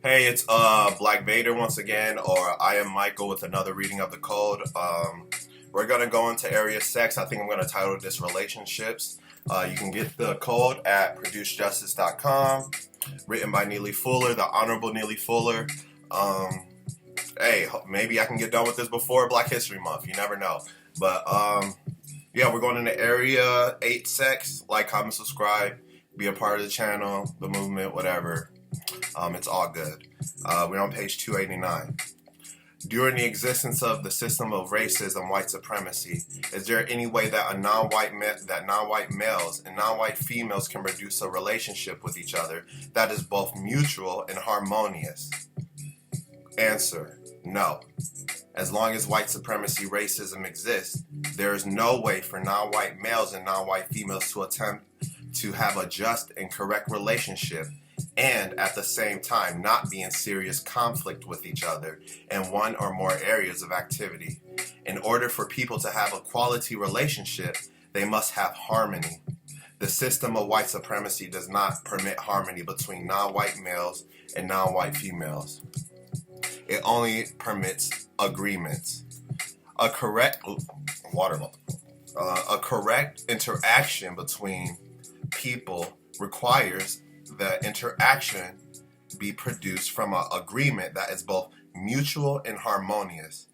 Hey, it's Black Vader once again, or I am Michael with another reading of the code. We're gonna go into area sex. I think I'm gonna title this relationships. You can get the code at producejustice.com. Written by Neely Fuller, the Honorable Neely Fuller. Hey, maybe I can get done with this before Black History Month. You never know. But yeah, we're going into area 8 sex. Like, comment, subscribe, be a part of the channel, the movement, whatever. It's all good. We're on page 289. During the existence of the system of racism, white supremacy, is there any way that non-white males and non-white females can produce a relationship with each other that is both mutual and harmonious? Answer: no. As long as white supremacy racism exists, there is no way for non-white males and non-white females to attempt to have a just and correct relationship and at the same time not be in serious conflict with each other in one or more areas of activity. In order for people to have a quality relationship, they must have harmony. The system of white supremacy does not permit harmony between non-white males and non-white females. It only permits agreements. A correct interaction between people requires the interaction be produced from an agreement that is both mutual and harmonious.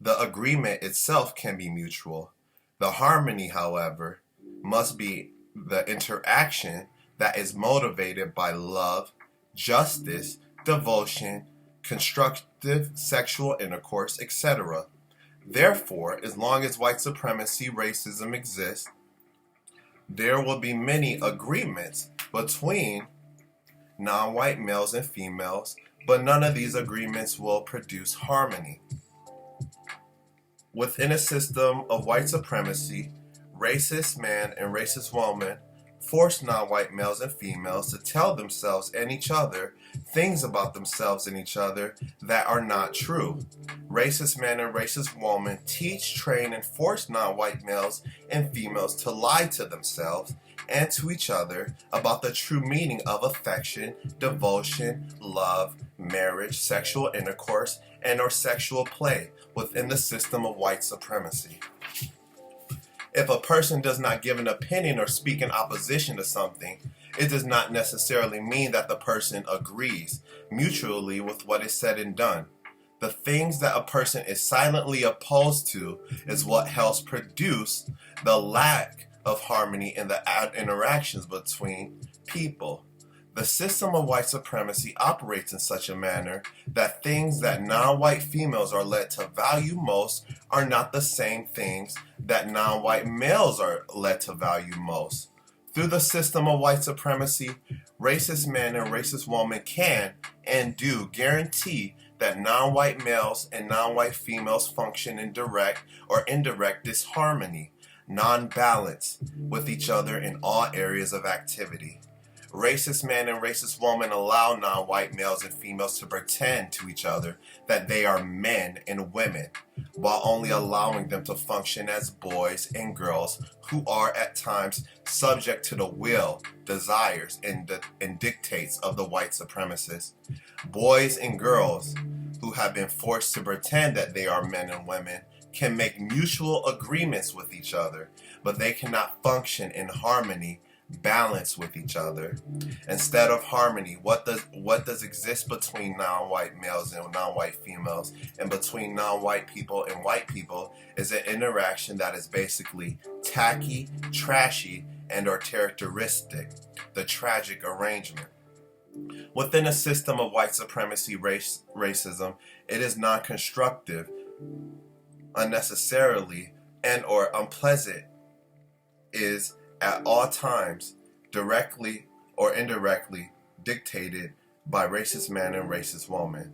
The agreement itself can be mutual. The harmony, however, must be the interaction that is motivated by love, justice, devotion, constructive sexual intercourse, etc. Therefore, as long as white supremacy racism exists, there will be many agreements between non-white males and females, but none of these agreements will produce harmony. Within a system of white supremacy, racist man and racist woman force non-white males and females to tell themselves and each other things about themselves and each other that are not true. Racist man and racist woman teach, train, and force non-white males and females to lie to themselves and to each other about the true meaning of affection, devotion, love, marriage, sexual intercourse, and or sexual play within the system of white supremacy. If a person does not give an opinion or speak in opposition to something, it does not necessarily mean that the person agrees mutually with what is said and done. The things that a person is silently opposed to is what helps produce the lack of harmony in the interactions between people. The system of white supremacy operates in such a manner that things that non-white females are led to value most are not the same things that non-white males are led to value most. Through the system of white supremacy, racist men and racist women can and do guarantee that non-white males and non-white females function in direct or indirect disharmony, non-balance with each other in all areas of activity. Racist men and racist women allow non-white males and females to pretend to each other that they are men and women, while only allowing them to function as boys and girls who are at times subject to the will, desires, and dictates of the white supremacists. Boys and girls who have been forced to pretend that they are men and women can make mutual agreements with each other, but they cannot function in harmony, balance with each other. Instead of harmony, what does exist between non-white males and non-white females and between non-white people and white people is an interaction that is basically tacky, trashy, and or characteristic, the tragic arrangement. Within a system of white supremacy racism, it is non-constructive, unnecessarily, and or unpleasant, is at all times, directly or indirectly, dictated by racist man and racist woman.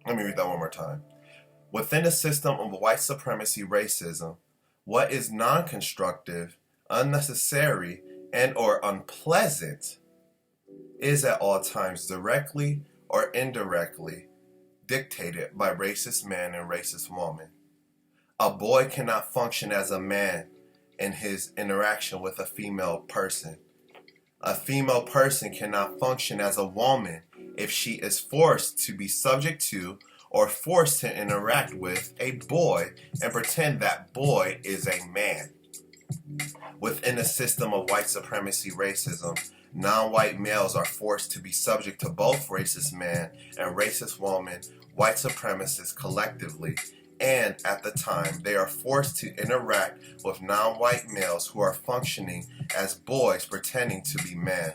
Let me read that one more time. Within the system of white supremacy racism, what is non-constructive, unnecessary, and or unpleasant is at all times directly or indirectly dictated by racist man and racist woman. A boy cannot function as a man in his interaction with a female person. A female person cannot function as a woman if she is forced to be subject to or forced to interact with a boy and pretend that boy is a man. Within a system of white supremacy racism, non-white males are forced to be subject to both racist man and racist woman, white supremacists collectively, and at the time they are forced to interact with non-white males who are functioning as boys pretending to be men.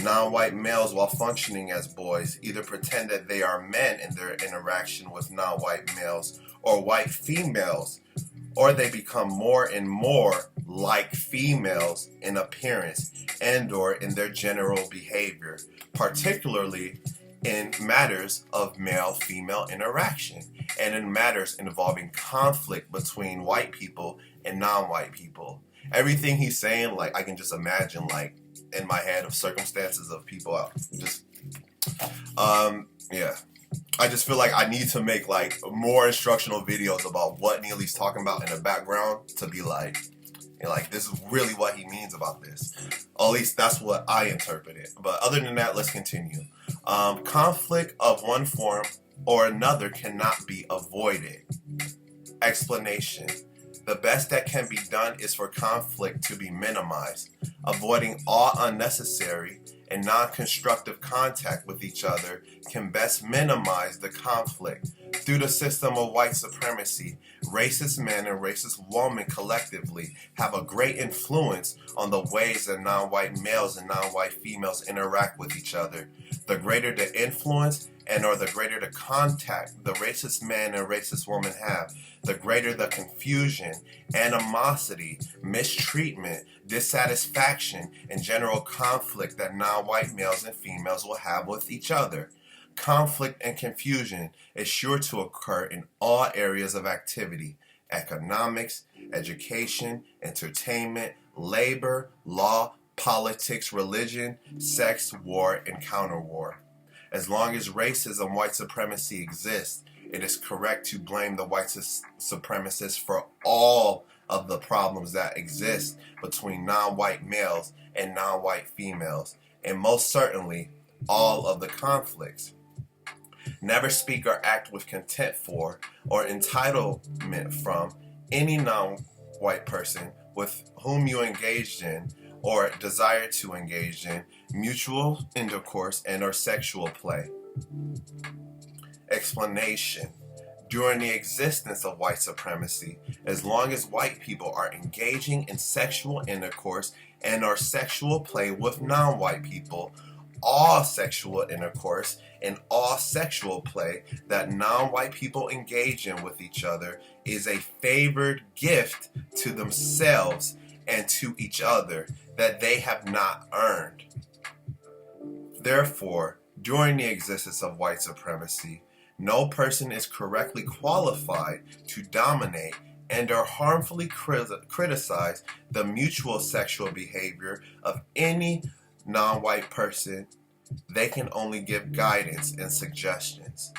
Non-white males, while functioning as boys, either pretend that they are men in their interaction with non-white males or white females, or they become more and more like females in appearance and or in their general behavior, particularly in matters of male-female interaction and in matters involving conflict between white people and non-white people. Everything he's saying, like, I can just imagine, like, in my head of circumstances of people yeah. I just feel like I need to make like more instructional videos about what Neely's talking about in the background to be like, this is really what he means about this. Or at least that's what I interpret it. But other than that, let's continue. Conflict of one form or another cannot be avoided. Explanation. The best that can be done is for conflict to be minimized, avoiding all unnecessary and non-constructive contact with each other can best minimize the conflict. Through the system of white supremacy, racist men and racist women collectively have a great influence on the ways that non-white males and non-white females interact with each other. The greater the influence and or the greater the contact the racist man and racist woman have, the greater the confusion, animosity, mistreatment, dissatisfaction, and general conflict that non-white males and females will have with each other. Conflict and confusion is sure to occur in all areas of activity: economics, education, entertainment, labor, law, politics, religion, sex, war, and counterwar. As long as racism, white supremacy exists, it is correct to blame the white supremacists for all of the problems that exist between non-white males and non-white females, and most certainly all of the conflicts. Never speak or act with contempt for or entitlement from any non-white person with whom you engaged in or desire to engage in mutual intercourse and or sexual play. Explanation. During the existence of white supremacy, as long as white people are engaging in sexual intercourse and or sexual play with non-white people, all sexual intercourse and all sexual play that non-white people engage in with each other is a favored gift to themselves and to each other that they have not earned. Therefore, during the existence of white supremacy, no person is correctly qualified to dominate and or harmfully criticize the mutual sexual behavior of any non-white person. They can only give guidance and suggestions.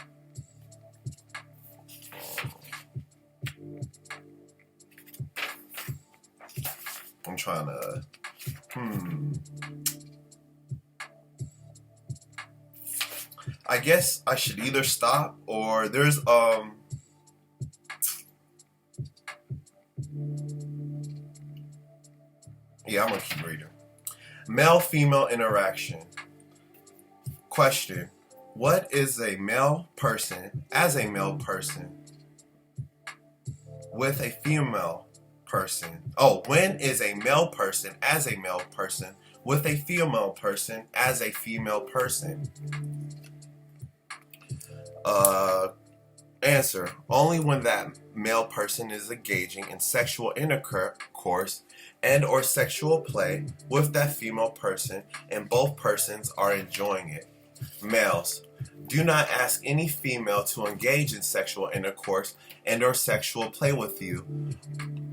I'm trying to I guess I should either stop or there's yeah, I'm gonna keep reading. Male-female interaction. Question. What is a male person as a male person with a female person? When is a male person as a male person with a female person as a female person? Answer. Only when that male person is engaging in sexual intercourse and or sexual play with that female person and both persons are enjoying it. Males. Do not ask any female to engage in sexual intercourse and or sexual play with you.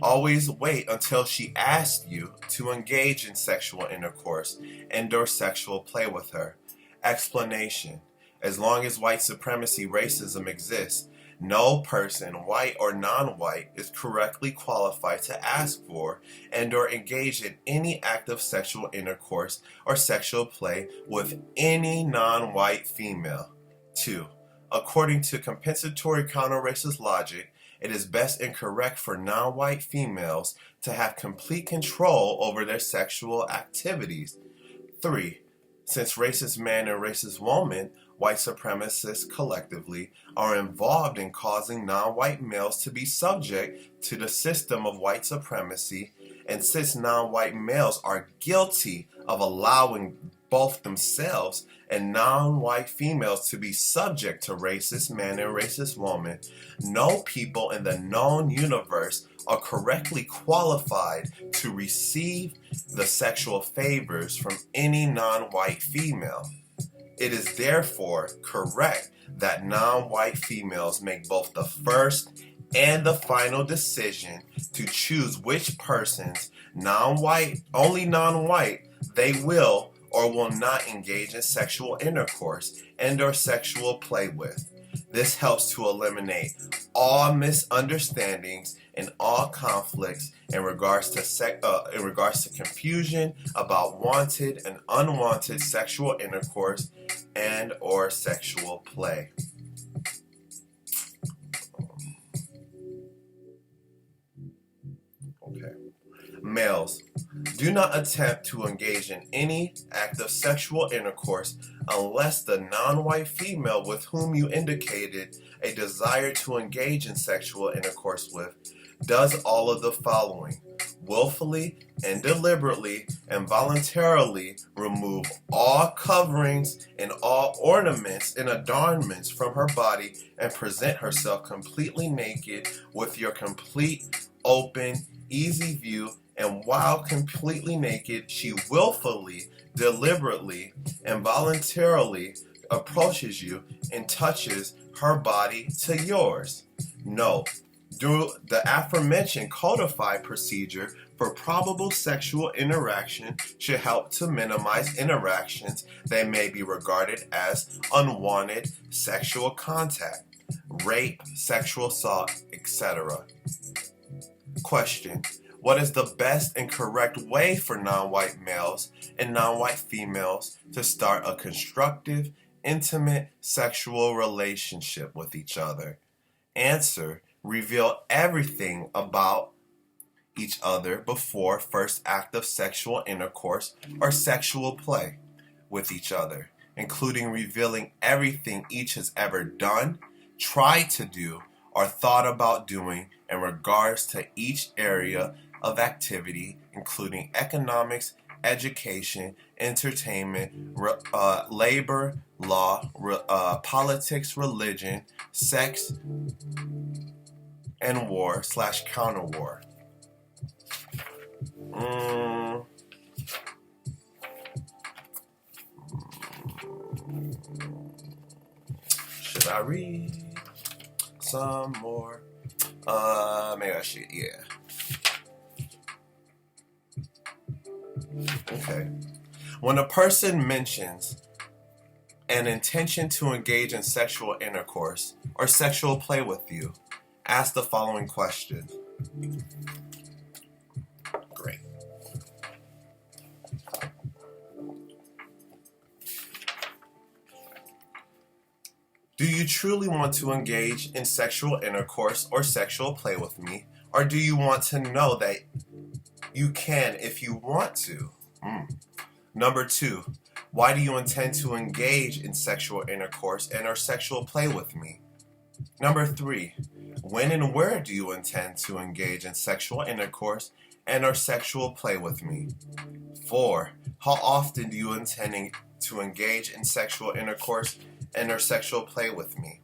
Always wait until she asks you to engage in sexual intercourse and or sexual play with her. Explanation. As long as white supremacy racism exists, No person, white or non-white, is correctly qualified to ask for and or engage in any act of sexual intercourse or sexual play with any non-white female. 2. According to compensatory counter-racist logic, it is best and correct for non-white females to have complete control over their sexual activities. 3. Since racist man and racist woman, white supremacists collectively are involved in causing non-white males to be subject to the system of white supremacy, and since non-white males are guilty of allowing both themselves and non-white females to be subject to racist man and racist woman, no people in the known universe are correctly qualified to receive the sexual favors from any non-white female. It is therefore correct that non-white females make both the first and the final decision to choose which persons, only non-white, they will or will not engage in sexual intercourse and or sexual play with. This helps to eliminate all misunderstandings and all conflicts in regards to confusion about wanted and unwanted sexual intercourse and or sexual play. Okay. Males, do not attempt to engage in any act of sexual intercourse unless the non-white female with whom you indicated a desire to engage in sexual intercourse with does all of the following: willfully and deliberately and voluntarily remove all coverings and all ornaments and adornments from her body and present herself completely naked with your complete, open, easy view, and while completely naked, she willfully, deliberately, and voluntarily approaches you and touches her body to yours. Note, through the aforementioned codified procedure for probable sexual interaction should help to minimize interactions that may be regarded as unwanted sexual contact, rape, sexual assault, etc. Question: what is the best and correct way for non-white males and non-white females to start a constructive, intimate sexual relationship with each other? Answer: reveal everything about each other before first act of sexual intercourse or sexual play with each other, including revealing everything each has ever done, tried to do, or thought about doing in regards to each area of activity, including economics, education, entertainment, labor, law, politics, religion, sex, and war/counter-war. Should I read some more? Maybe I should, yeah. Okay. When a person mentions an intention to engage in sexual intercourse or sexual play with you, ask the following question. Great. Do you truly want to engage in sexual intercourse or sexual play with me, or do you want to know that you can if you want to? Number 2, why do you intend to engage in sexual intercourse and or sexual play with me? Number 3, when and where do you intend to engage in sexual intercourse and or sexual play with me? 4, how often do you intend to engage in sexual intercourse and or sexual play with me?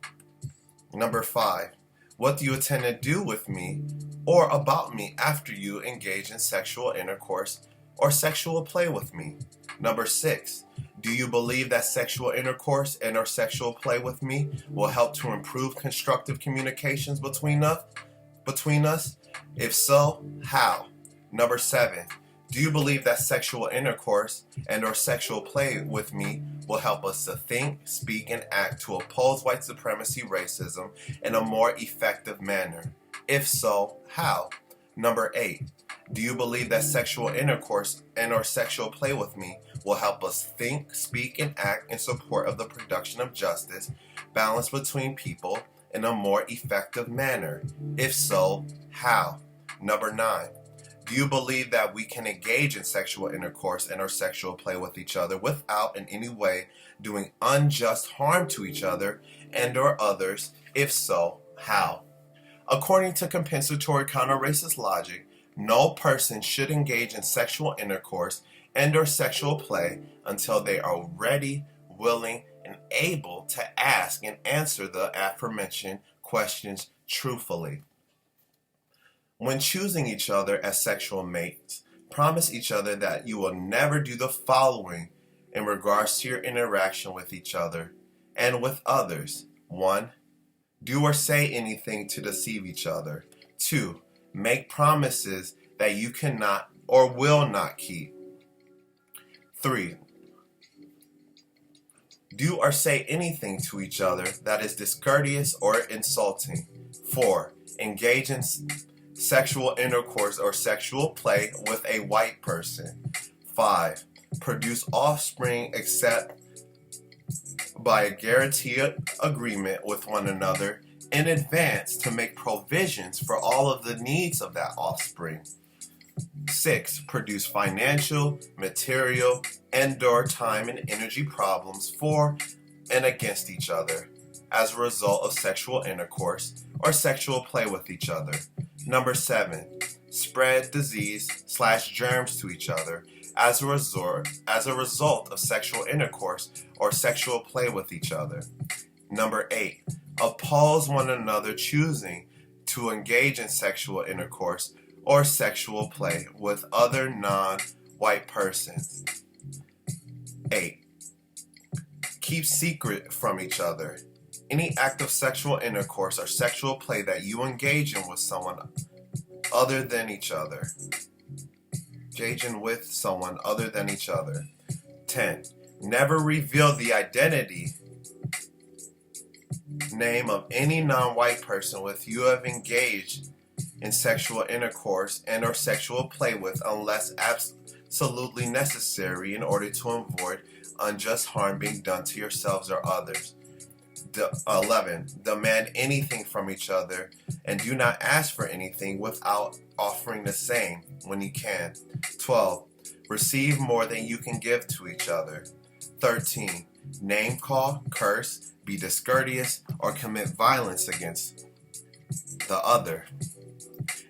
Number 5, what do you intend to do with me or about me after you engage in sexual intercourse or sexual play with me? Number 6, do you believe that sexual intercourse and or sexual play with me will help to improve constructive communications between us? If so, how? Number 7, do you believe that sexual intercourse and or sexual play with me will help us to think, speak, and act to oppose white supremacy racism in a more effective manner? If so, how? Number 8. Do you believe that sexual intercourse and or sexual play with me will help us think, speak, and act in support of the production of justice, balance between people, in a more effective manner? If so, how? Number 9. Do you believe that we can engage in sexual intercourse and or sexual play with each other without in any way doing unjust harm to each other and or others? If so, how? According to compensatory counter-racist logic, no person should engage in sexual intercourse and or sexual play until they are ready, willing, and able to ask and answer the aforementioned questions truthfully. When choosing each other as sexual mates, promise each other that you will never do the following in regards to your interaction with each other and with others. 1. Do or say anything to deceive each other. 2. Make promises that you cannot or will not keep. 3. Do or say anything to each other that is discourteous or insulting. 4. Engage in sexual intercourse or sexual play with a white person. 5. Produce offspring except by a guaranteed agreement with one another in advance to make provisions for all of the needs of that offspring. 6. Produce financial, material, and/or time and energy problems for and against each other as a result of sexual intercourse or sexual play with each other. Number 7. Spread disease/germs to each other as a result of sexual intercourse or sexual play with each other. Number 8. Oppose one another choosing to engage in sexual intercourse or sexual play with other non-white persons. 8. Keep secret from each other. Any act of sexual intercourse or sexual play that you engage in with someone other than each other. 10. Never reveal the identity, name of any non-white person with you have engaged in sexual intercourse and or sexual play with unless absolutely necessary in order to avoid unjust harm being done to yourselves or others. 11. Demand anything from each other and do not ask for anything without offering the same when you can. 12. Receive more than you can give to each other. 13. Name call, curse, be discourteous, or commit violence against the other.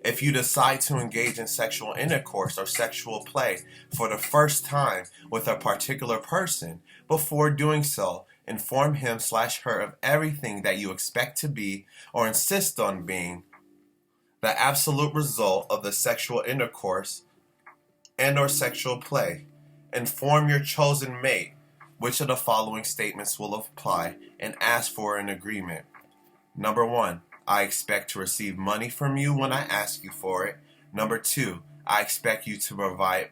If you decide to engage in sexual intercourse or sexual play for the first time with a particular person, before doing so, inform him/her of everything that you expect to be or insist on being the absolute result of the sexual intercourse and or sexual play. Inform your chosen mate which of the following statements will apply and ask for an agreement. Number 1. I expect to receive money from you when I ask you for it. Number 2. I expect you to provide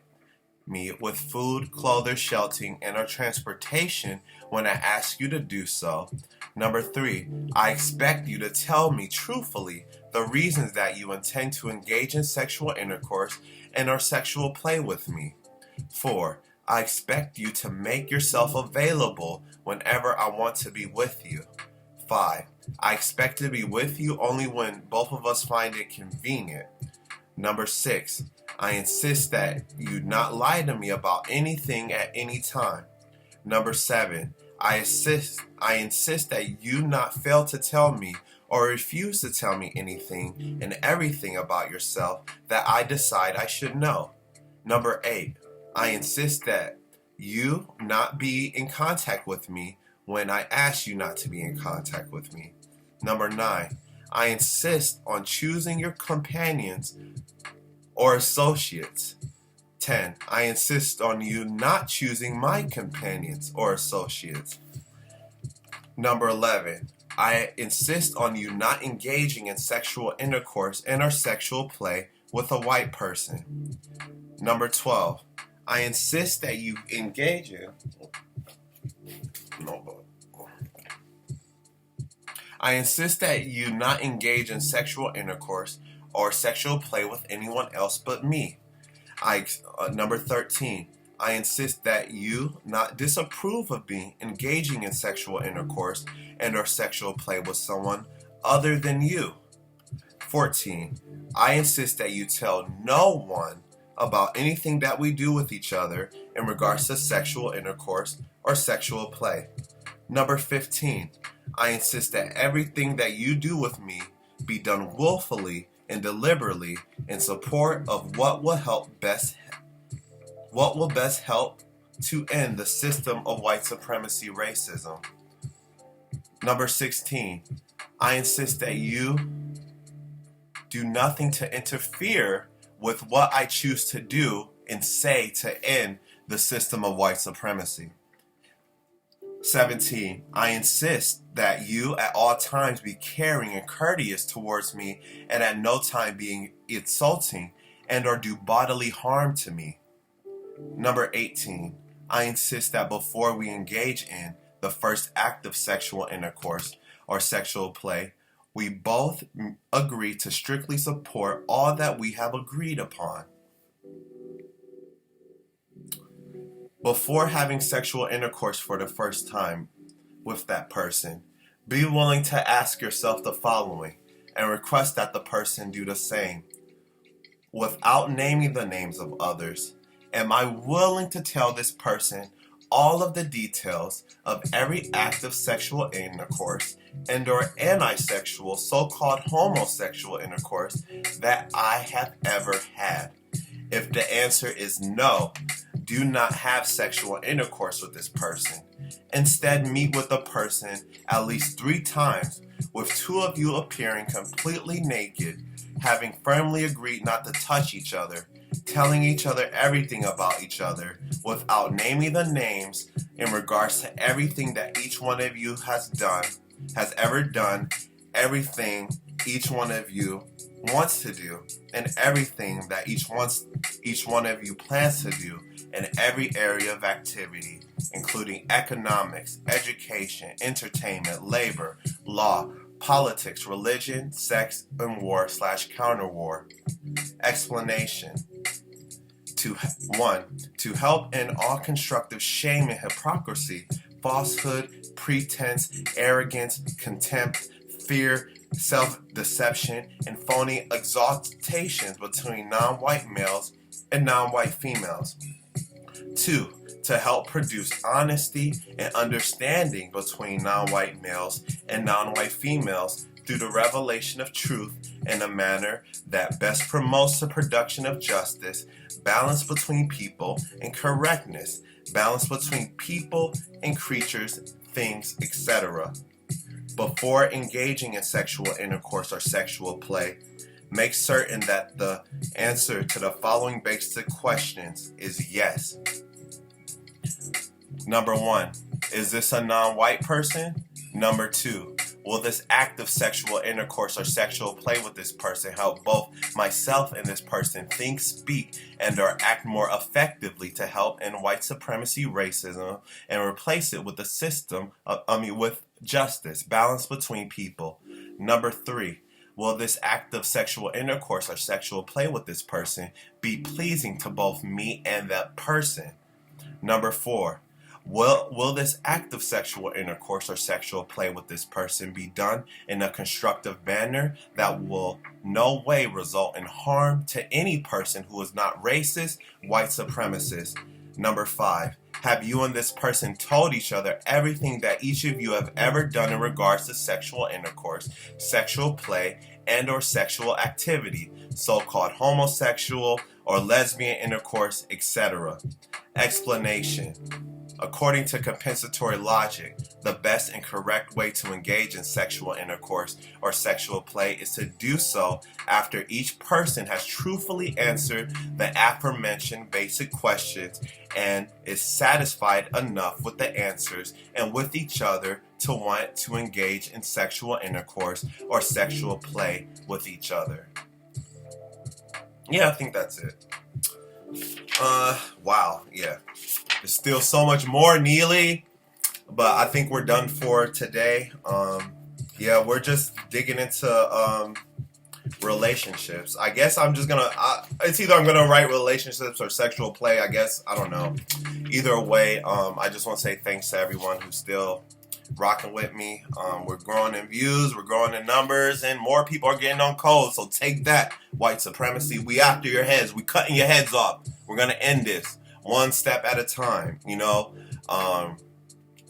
me with food, clothing, shelter, and or transportation when I ask you to do so. Number 3. I expect you to tell me truthfully the reasons that you intend to engage in sexual intercourse and or sexual play with me. 4. I expect you to make yourself available whenever I want to be with you. 5. I expect to be with you only when both of us find it convenient. Number 6. I insist that you not lie to me about anything at any time. Number 7. I insist that you not fail to tell me or refuse to tell me anything and everything about yourself that I decide I should know. Number 8. I insist that you not be in contact with me when I ask you not to be in contact with me. Number 9. I insist on choosing your companions or associates. 10. I insist on you not choosing my companions or associates. Number 11. I insist on you not engaging in sexual intercourse and or sexual play with a white person. Number 12. I insist that you engage in notebook. I insist that you not engage in sexual intercourse or sexual play with anyone else but me. Number 13. I insist that you not disapprove of me engaging in sexual intercourse and or sexual play with someone other than you. 14. I insist that you tell no one about anything that we do with each other in regards to sexual intercourse or sexual play. Number 15. I insist that everything that you do with me be done willfully and deliberately in support of what will best help to end the system of white supremacy racism. Number 16. I insist that you do nothing to interfere with what I choose to do and say to end the system of white supremacy. 17. I insist that you at all times be caring and courteous towards me and at no time being insulting and or do bodily harm to me. Number 18. I insist that before we engage in the first act of sexual intercourse or sexual play, we both agree to strictly support all that we have agreed upon. Before having sexual intercourse for the first time with that person, be willing to ask yourself the following and request that the person do the same. Without naming the names of others, am I willing to tell this person all of the details of every act of sexual intercourse and or anti-sexual, so-called homosexual intercourse that I have ever had? If the answer is no, do not have sexual intercourse with this person. Instead, meet with the person at least 3 times, with 2 of you appearing completely naked, having firmly agreed not to touch each other, telling each other everything about each other without naming the names in regards to everything that each one of you has ever done, everything each one of you wants to do, and everything that each one of you plans to do in every area of activity, including economics, education, entertainment, labor, law, politics, religion, sex, and war/counter-war. Explanation. 1. To help end all constructive shame and hypocrisy, falsehood, pretense, arrogance, contempt, fear, self-deception, and phony exaltations between non-white males and non-white females. 2. To help produce honesty and understanding between non-white males and non-white females through the revelation of truth in a manner that best promotes the production of justice, balance between people, and correctness, balance between people and creatures, things, etc. Before engaging in sexual intercourse or sexual play, make certain that the answer to the following basic questions is yes. Number 1, is this a non-white person? Number 2, will this act of sexual intercourse or sexual play with this person help both myself and this person think, speak, and or act more effectively to help end white supremacy racism and replace it with a system with justice, balance between people? Number 3, will this act of sexual intercourse or sexual play with this person be pleasing to both me and that person? Number 4, will this act of sexual intercourse or sexual play with this person be done in a constructive manner that will no way result in harm to any person who is not racist, white supremacist? Number 5, have you and this person told each other everything that each of you have ever done in regards to sexual intercourse, sexual play, and or sexual activity, so-called homosexual or lesbian intercourse, etc.? Explanation. According to compensatory logic, the best and correct way to engage in sexual intercourse or sexual play is to do so after each person has truthfully answered the aforementioned basic questions and is satisfied enough with the answers and with each other to want to engage in sexual intercourse or sexual play with each other. Yeah, I think that's it. Wow, yeah. There's still so much more, Neely. But I think we're done for today. Yeah, we're just digging into relationships. I guess I'm just gonna. It's either I'm gonna write relationships or sexual play. I guess I don't know. Either way, I just want to say thanks to everyone who's still rocking with me. We're growing in views, we're growing in numbers, and more people are getting on code. So take that, white supremacy. We after your heads. We cutting your heads off. We're gonna end this one step at a time.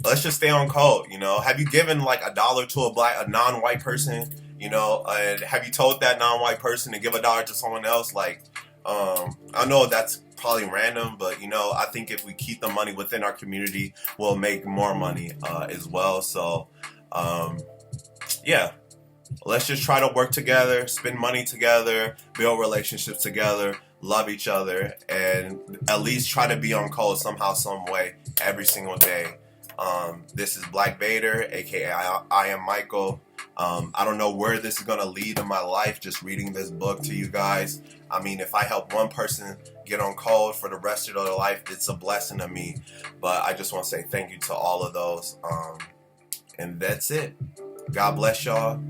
Let's just stay on code. Have you given like $1 to a non-white person? And have you told that non-white person to give $1 to someone else? Like, I know that's probably random, but I think if we keep the money within our community, we'll make more money as well. So, yeah, let's just try to work together, spend money together, build relationships together, love each other, and at least try to be on code somehow, some way, every single day. This is Black Vader, aka I am Michael. I don't know where this is going to lead in my life, just reading this book to you guys. I mean, if I help one person get on code for the rest of their life, it's a blessing to me. But I just want to say thank you to all of those. And that's it. God bless y'all.